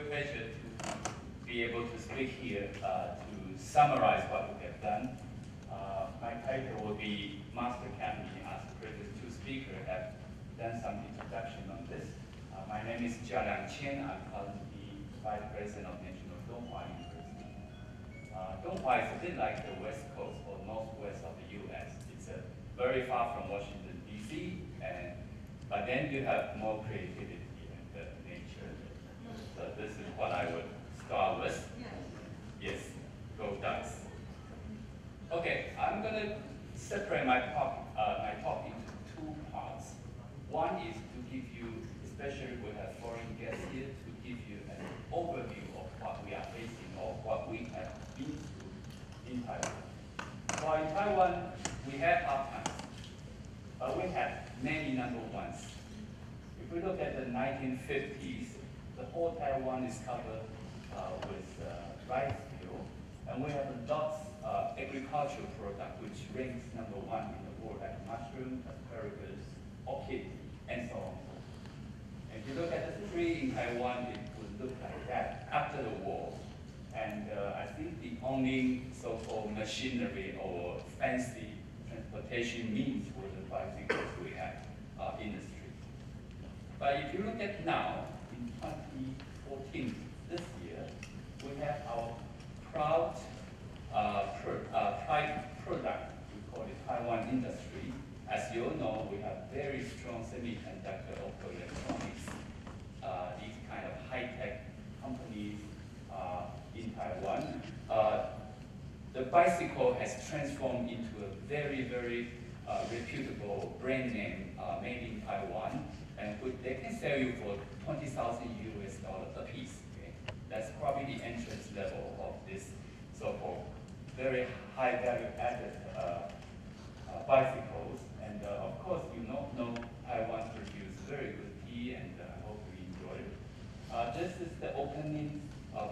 pleasure to be able to speak here to summarize what we have done. My title will be Master Academy, as the previous two speakers have done some introduction on this. My name is Jialang Qian. I'm currently Vice President of National Donghua University. Donghua is a bit like the West Coast or Northwest of the US. It's very far from Washington, D.C., but then you have more creativity and nature. So this is what I would start with. Yes, go Ducks. Okay, I'm going to separate my talk into two parts. One is to give you, especially we have foreign guests here, to give you an overview of what we are facing or what we have been through in Taiwan. Well, in Taiwan, we have hard times, but we have many number ones. If we look at the 1950s, the whole Taiwan is covered with rice field, and we have lots of agricultural product which ranks number one in the world, like mushroom, asparagus, orchid, and so on. And if you look at the tree in Taiwan, it would look like that after the war. And I think the only so-called machinery or fancy transportation means were the bicycles we have in the street. But if you look at now, in 2014, this year, we have our proud pride product, we call it Taiwan industry. As you all know, we have very strong semiconductor optoelectronics, these kind of high-tech companies in Taiwan. The bicycle has transformed into a very, very reputable brand name made in Taiwan, and they can sell you for $20,000 a piece. Okay? That's probably the entrance level of this so-called very high value-added bicycles. And of course, you know Taiwan produces very good tea, and I hope you enjoy it. This is the opening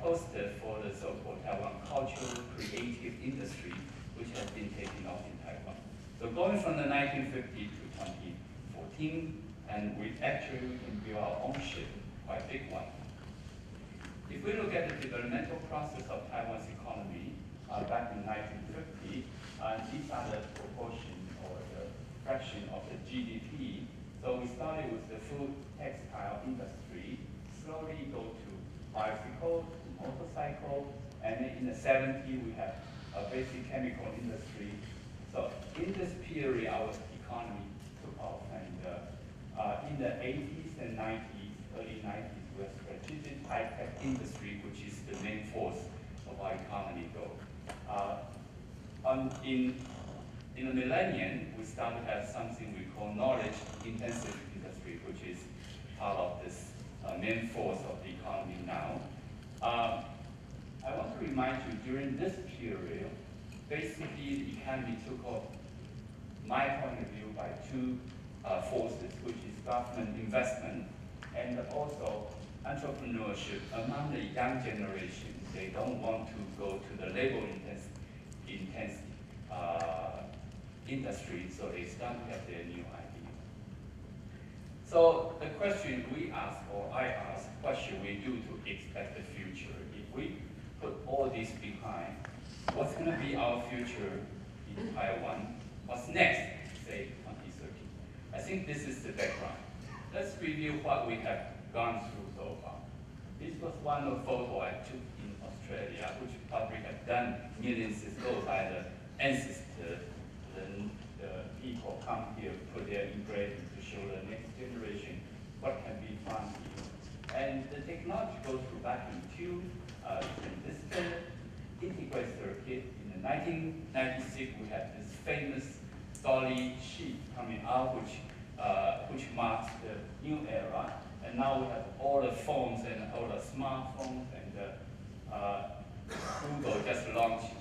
poster for the so-called Taiwan cultural creative industry, which has been taking off in Taiwan. So going from the 1950 to 2014, and we actually can build our own ship, quite big one. If we look at the developmental process of Taiwan's economy back in 1950, these are the proportion or the fraction of the GDP. So we started with the food textile industry, slowly go to bicycle, motorcycle, and then in the 70s we have a basic chemical industry. So in this period, our economy took off, and in the 80s and 90s, early 90s, we have strategic high-tech industry, which is the main force of our economy growth. In the millennium, we started to have something we call knowledge-intensive industry, which is part of this main force of the economy now. I want to remind you, during this period, basically the economy took off, my point of view, by two forces, which is government investment and also entrepreneurship among the young generation. They don't want to go to the labor-intense industry, so they start to have their new ideas. So the question we ask, or I ask, what should we do to expect the future? If we put all this behind, what's going to be our future in Taiwan? What's next, say 2030? I think this is the background. Let's review what we have gone through so far. This was one of the photos I took in Australia, which probably have done millions ago by the ancestors. The people come here, put their engraving to show the next generation what can be found here. And the technology goes through vacuum tube, transistor, integrated circuit. In the 1996, we had this famous solid sheet coming out, which marks the new era. And now we have all the phones and all the smartphones, and Google just launched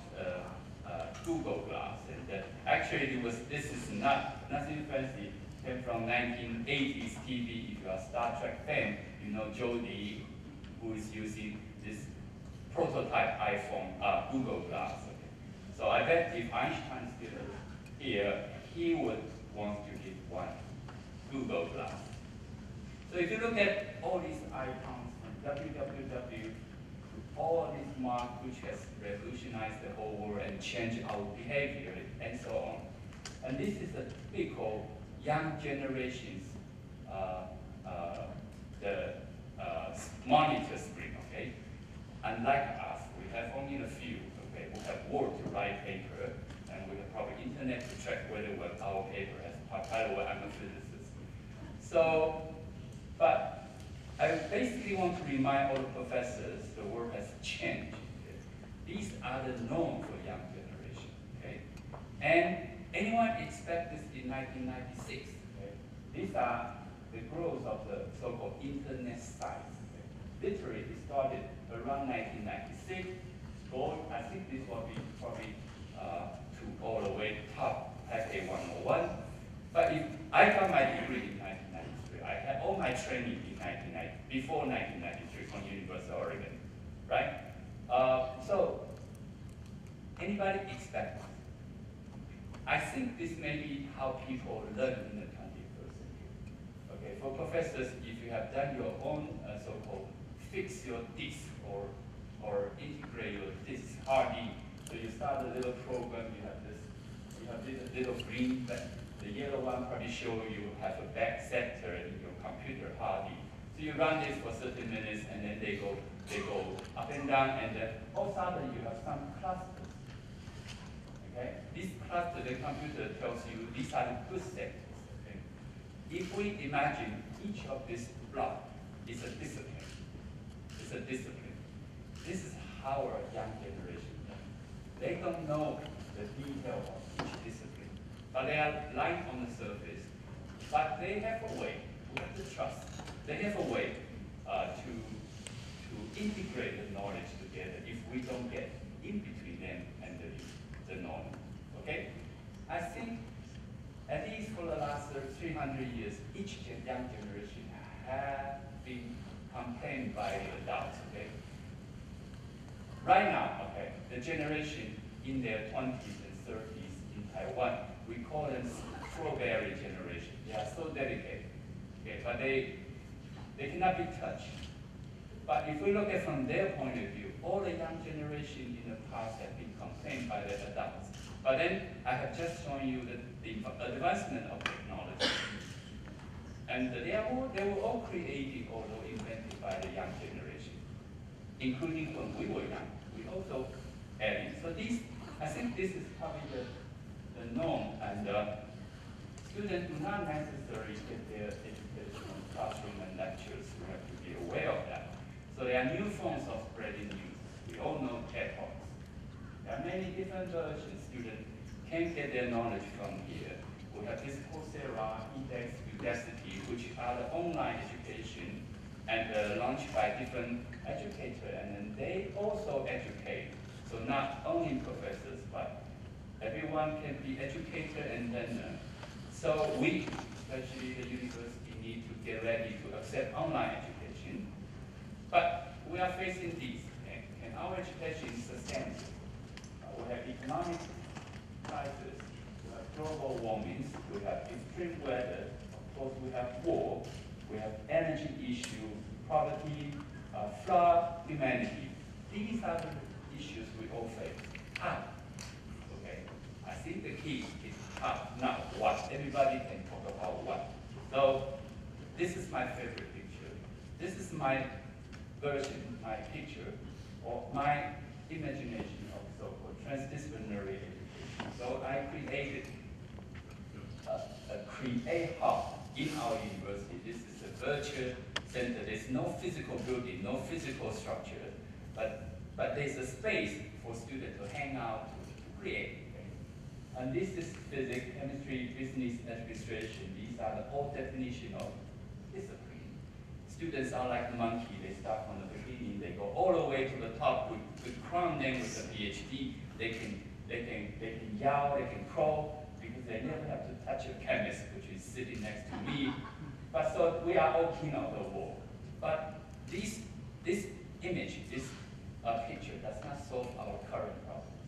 Google Glass. And actually, this is nothing fancy. It came from 1980s TV. If you are a Star Trek fan, you know Jody, who is using this prototype iPhone, Google Glass. Okay. So I bet if Einstein still here, he would want to get one Google Glass. So if you look at all these icons from www all this mark which has revolutionized the whole world and changed our behavior and so on. And this is a typical young generation's monitor screen, okay? Unlike us, we have only a few, okay? We have Word to write paper, and we have probably internet to check whether our paper has, by the way, I'm a physicist. So, but I basically want to remind all the professors the world has changed. Okay? These are the norm for young generation, okay? And anyone expect this in 1996, okay? These are the growth of the so-called internet size. Okay? Literally, it started around 1996. I think this will be probably to all the way top, Taipei 101. But if I got my degree in 1993, I had all my training in before 1993 from University of Oregon, right? So, anybody expect this? I think this may be how people learn in the 21st century. Okay, for professors, if you have done your own so-called fix your disk or integrate your disk hard disk, so you start a little program, you have this little green, the yellow one probably show you have a back sector in your computer hard disk. So you run this for 30 minutes, and then they go up and down, and then all of a sudden you have some clusters. Okay, this cluster, the computer tells you these are the good sectors. Okay? If we imagine each of these blocks is a discipline, it's a discipline. This is how our young generation learns. They don't know the detail of each discipline, but they are light on the surface. But they have a way, we have to trust, they have a way to integrate the knowledge together if we don't get in between them and the norm. Okay? I think at least for the last 300 years, each young generation has been complained by adults. Okay? Right now, okay, the generation in their 20s and 30s in Taiwan, we call them strawberry generation. They are so dedicated, okay, but they cannot be touched. But if we look at from their point of view, all the young generation in the past have been complained by the adults. But then I have just shown you the advancement of technology. And they were all created, although invented by the young generation, including when we were young. We also added. So I think this is probably the norm, and students do not necessarily get their education in classroom and lectures. We have to be aware of that. So there are new forms of spreading news. We all know TED Talks. There are many different versions. Students can get their knowledge from here. We have this Coursera, edX, Udacity, which are the online education and launched by different educators, and then they also educate. So not only professors, but everyone can be educator and learner. So we, especially the university, need to get ready to accept online education. But we are facing these, and our education is sustainable. We have economic crisis, we have global warming, we have extreme weather, of course we have war, we have energy issue, poverty, flood, humanity. These are the issues we all face. How? Okay, I think the key is how, not what. Everybody can talk about what. So this is my favorite picture. This is my version, my picture, or my imagination of so-called transdisciplinary education. So I created a Create Hub in our university. This is a virtual center. There's no physical building, no physical structure, but there's a space for students to hang out, to create. Okay? And this is physics, chemistry, business, administration. These are the old definition of discipline. Students are like a monkey. They start from the beginning. They go all the way to the top. We crown them with a PhD. They can yell. They can crawl because they never have to touch a chemist, which is sitting next to me. But so we are all king of the world. But this image, this picture does not solve our current problems.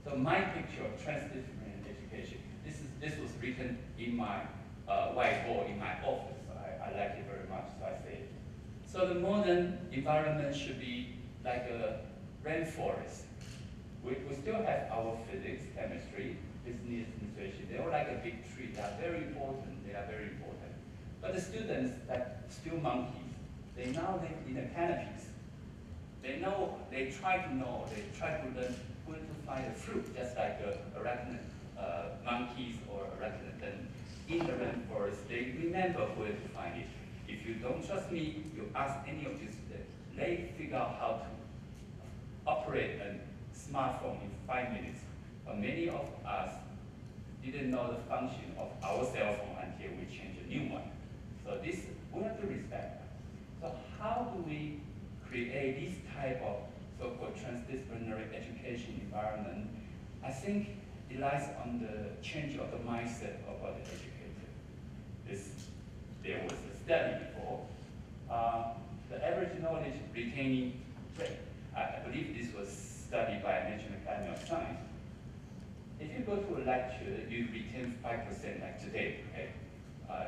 So my picture of transdisciplinary education, this was written in my whiteboard in my office. I like it very much, so I say it. So the modern environment should be like a rainforest. We still have our physics, chemistry, business administration. They're all like a big tree. They are very important. They are very important. But the students that still monkeys, they now live in the canopies. They know, they try to learn where to find a fruit, just like arachnid monkeys or arachnid in the rainforest. They remember where to find it. If you don't trust me, you ask any of these students. They figure out how to operate a smartphone in 5 minutes. But many of us didn't know the function of our cell phone until we change a new one. So this, we have to respect that. So how do we create this type of so-called transdisciplinary education environment? I think it lies on the change of the mindset of the educator. There was a study before. The average knowledge retaining rate. I believe this was studied by a National Academy of Science. If you go to a lecture, you retain 5% like today, okay?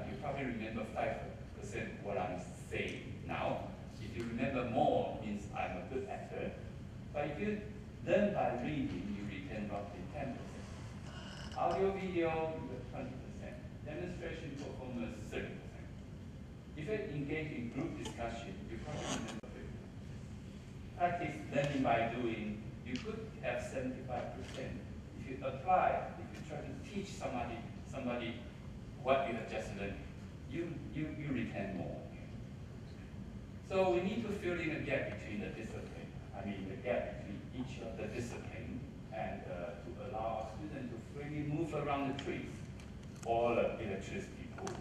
You probably remember 5% what I'm saying now. If you remember more, means I'm a good actor. But if you learn by reading, you retain roughly 10%. Audio, video, you have 20%. Demonstration, performance, 30%. If you engage in group discussion, you probably remember 50%. Practice learning by doing, you could have 75%. If you apply, if you try to teach somebody what you have just learned, you retain more. So we need to fill in a gap between the discipline. I mean, the gap between each of the discipline, and to allow our students to freely move around the trees or the electricity pools.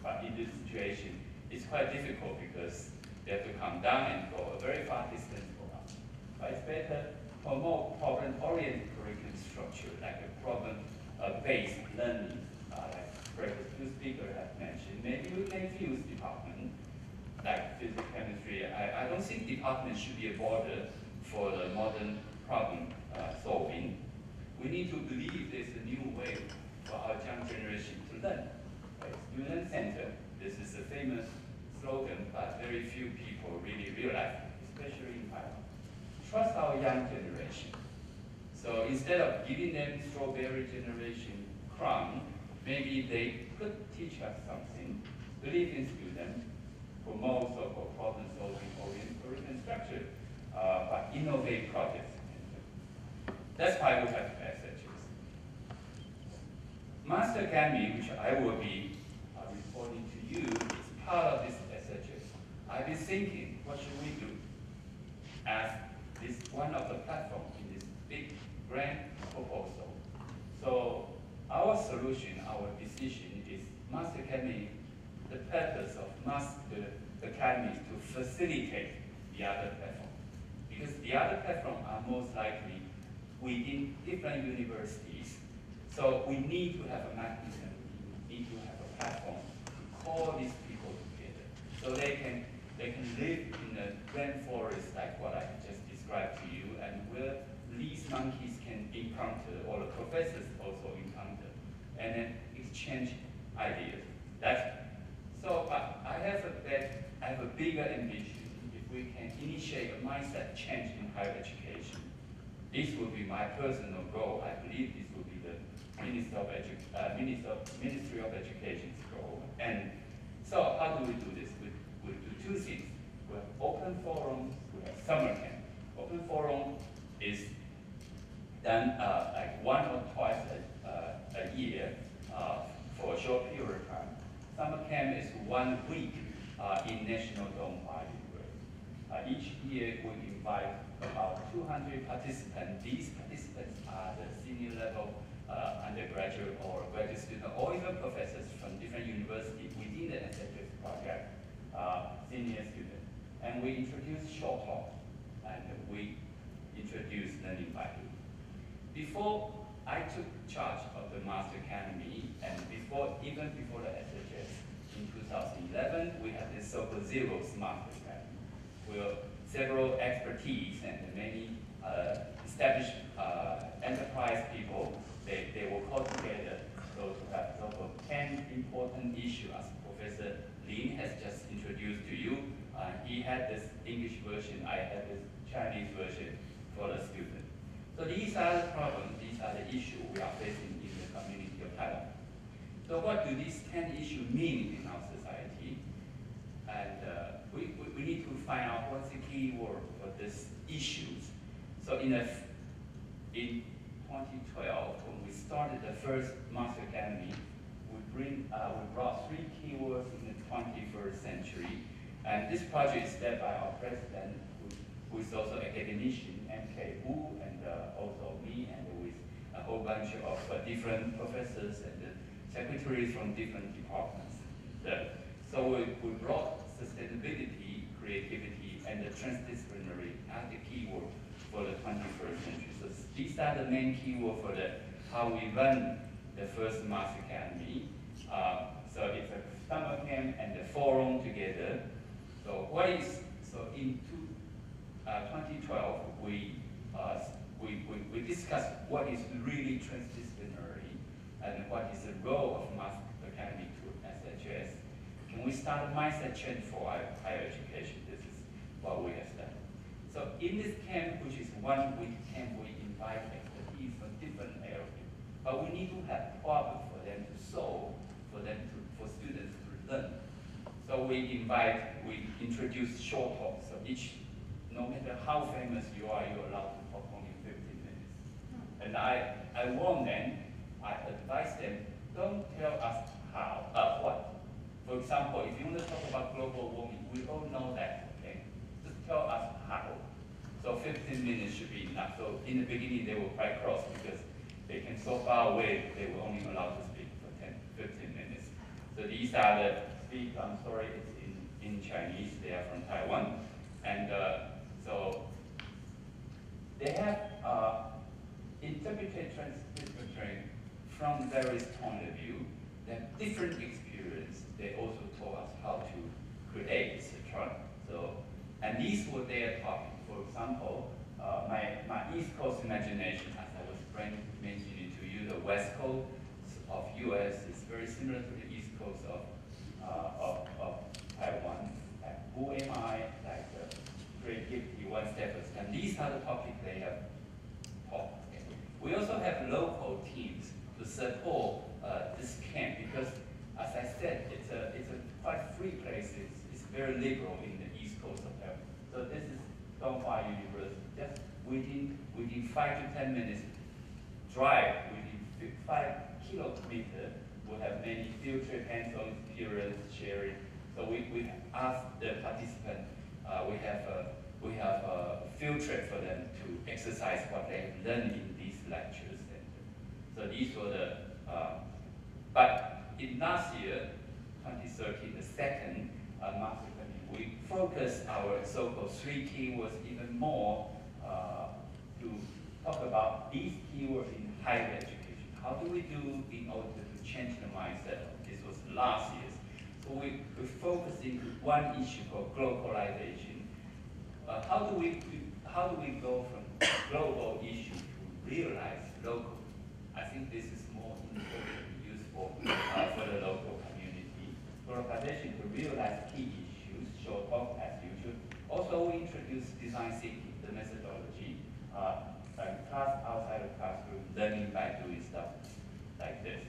But in this situation, it's quite difficult because they have to come down and go a very far distance for us. But it's better to promote problem-oriented curriculum structure, like a problem-based learning, like previous two speakers have mentioned. Maybe we can fuse department, like physics, chemistry. I don't think department should be a border for the modern problem solving. We need to believe there's a new way for our young generation to learn. Right? Student center, this is a famous slogan, but very few people really realize it, especially in Taiwan. Trust our young generation. So instead of giving them strawberry generation crown, maybe they could teach us something, believe in students, promote so-called problem-solving oriented curriculum structure, but innovate projects. That's why we have SHS. Master Academy, which I will be reporting to you, is part of this SHS. I've been thinking, what should we do as this one of the platforms in this big grand proposal? So our solution, our decision is Master Academy. The purpose of Master Academy is to facilitate the other platform, because the other platform are most likely within different universities. So we need to have a mechanism, we need to have a platform to call these people together, so they can live in the rainforest like what I just described to you, and where these monkeys can encounter, or the professors also encounter, and then exchange ideas. So I have a bigger ambition. If we can initiate a mindset change in higher education, this will be my personal goal. I believe this will be the Ministry of Education's goal. And so how do we do this? We do two things. We have open forums, we have summer camp. Open forum is done like 1 or twice a year for a short period of time. Summer camp is 1 week in National Dome University. Each year we invite about 200 participants. These participants are the senior level undergraduate or graduate student, or even professors from different universities within the SHS project, senior students. And we introduce short talk, and we introduce learning by doing. Before I took charge of the Master Academy, and even before the SHS, in 2011, we had this so-called Zero Smart Academy, where several expertise and many established enterprise people, they were called together so to have so-called 10 important issues, as Professor Lin has just introduced to you. He had this English version, I had this Chinese version for the student. So these are the problems, these are the issues we are facing in the community of Taiwan. So what do these 10 issues mean in our society? And we need to find out what's the key word for these issues. So in 2012, when we started the first Master Academy, we brought 3 keywords in the 21st century. And this project is led by our president, who is also an academician, M.K. Wu, and also me, and with a whole bunch of different professors and secretaries from different departments. So we brought sustainability, creativity, and the transdisciplinary as the keyword for the 21st century. So these are the main keywords for how we run the first Master Academy. So it's a summer camp and the forum together. So in 2012, we discussed what is really transdisciplinary and what is the role of Master Academy to SHS. Can we start a mindset change for higher education? This is what we have done. So in this camp, which is 1 week camp, we invite expertise from different areas. But we need to have problems for them to solve, for students to learn. So we introduce short talks. So no matter how famous you are, you're allowed to talk only 15 minutes. And I warn them, I advise them, don't tell us what. For example, if you want to talk about global warming, we all know that, okay? Just tell us how. So 15 minutes should be enough. So in the beginning, they were quite cross because they came so far away, they were only allowed to speak for 15 minutes. So these are the speakers, I'm sorry, it's in Chinese, they are from Taiwan. And so they have interpreted transdisciplinary from various point of view. They have different experience. They also told us how to create, etc. So, and these were their topic. For example, my East Coast imagination, as I was mentioning to you, the West Coast of U.S. is very similar to the East Coast of Taiwan. Like, who am I? Like creativity, one step at a time. These are the topics they have taught. Okay. We also have local teams to support this camp because, as I said, it's a quite free place. It's very liberal in the East Coast of Taiwan. So this is Donghua University. Just within 5 to 10 minutes drive, within 5 kilometers, we have many field trip, hands-on experience sharing. So we ask the participants, we have a field trip for them to exercise what they have learned in these lectures. And so these were the, but in last year, 2013, the second Master Academy, we focused our so-called 3 keywords even more to talk about these keywords in higher education. How do we do in order to change the mindset? This was last year's. So we focused into one issue called globalization. How do we go from global issue to realize local? I think this is more important and useful for the local community. Globalization to realize key issues, short talk as usual. Also, we introduced design thinking, the methodology, like class outside of classroom, learning by doing stuff like this.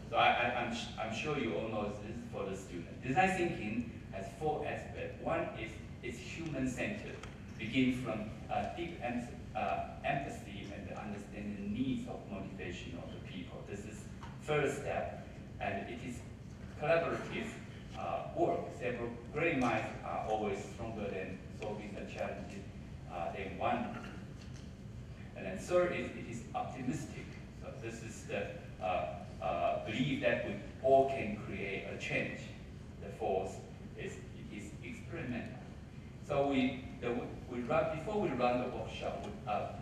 So I'm sure you all know this for the student. Design thinking has 4 aspects. One is it's human-centered, begin from deep empathy and understanding the needs of motivation of the people. This is first step, and it is collaborative work. Several great minds are always stronger than solving the challenges than one. And then third is it is optimistic. So this is the belief that we all can create a change. The fourth is it is experimental. So before we run the workshop,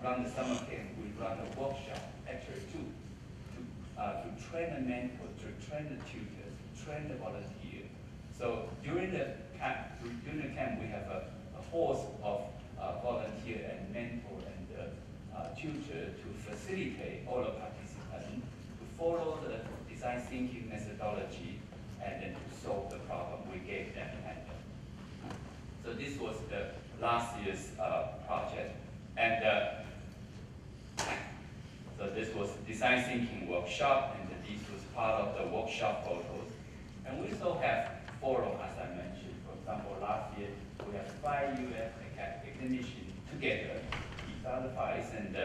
run the summer camp, we run a workshop, actually to train a mentor, to train the tutors, to train the volunteer. So during the camp, we have a host of volunteer and mentor and tutor to facilitate all the participants to follow the design thinking methodology and then to solve the problem we gave them. So this was the last year's project. And design thinking workshop, and this was part of the workshop photos. And we also have forum, as I mentioned. For example, last year we have 5 US academicians together. These are the 5, and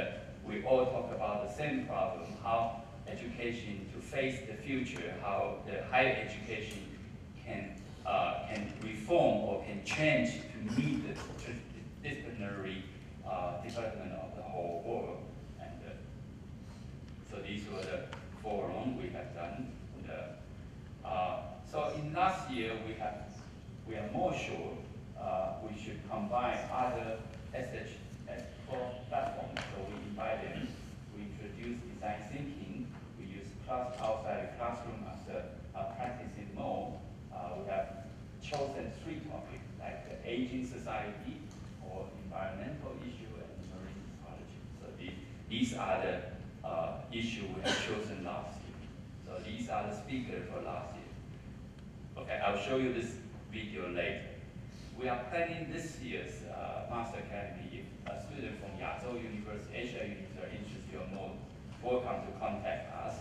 we all talk about the same problem: how education to face the future, how the higher education can reform or can change to meet the disciplinary development of the whole world. And so these were the forum we have done. So in last year we are more sure we should combine other SHS platforms. So we invite them. We introduce design thinking. We use class outside the classroom as a practicing mode. We have chosen 3 topics, like the aging society, or environmental issue, and marine ecology. So these are the issues we have chosen last year. So these are the speakers for last year. Okay, I'll show you this video later. We are planning this year's Master Academy. If a student from Yazhou University, Asia University are interested or more, welcome to contact us.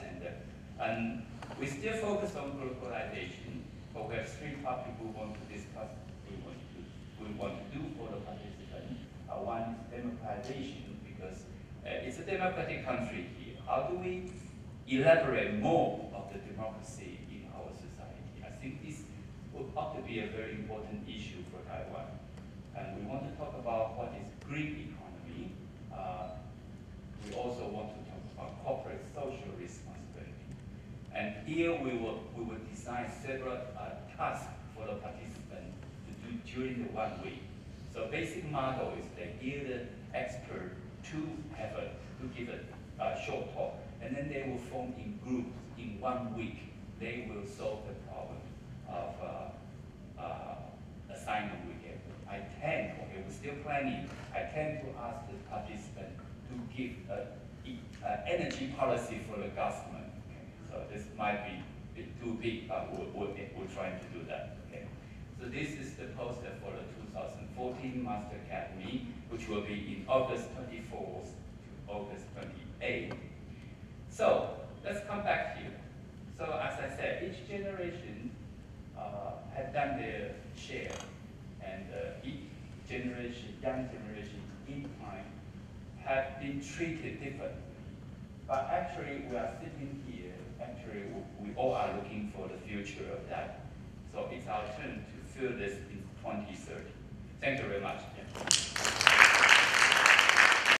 And we still focus on globalization, but we have 3 topics we want to discuss, we want to do for the participants. One is democratization, because it's a democratic country here. How do we elaborate more of the democracy in our society? I think this ought to be a very important issue for Taiwan. And we want to talk about what is green economy. We also want to talk about corporate social responsibility. And here we will design several tasks for the participants to do during the 1 week. So basic model is that here the expert to give a short talk, and then they will form in groups in 1 week. They will solve the problem of assignment we get. We're still planning. I tend to ask the participant to give an energy policy for the government. Okay? So this might be a bit too big, but we're trying to do that. Okay? So this is the poster for the 2014 Master Academy, which will be in August 24th to August 28th. So let's come back here. So as I said, each generation had done their share, and each generation, young generation, in time, have been treated differently. But actually, we are sitting here. Actually, we all are looking for the future of that. So it's our turn to fill this in 2030. Thank you very much.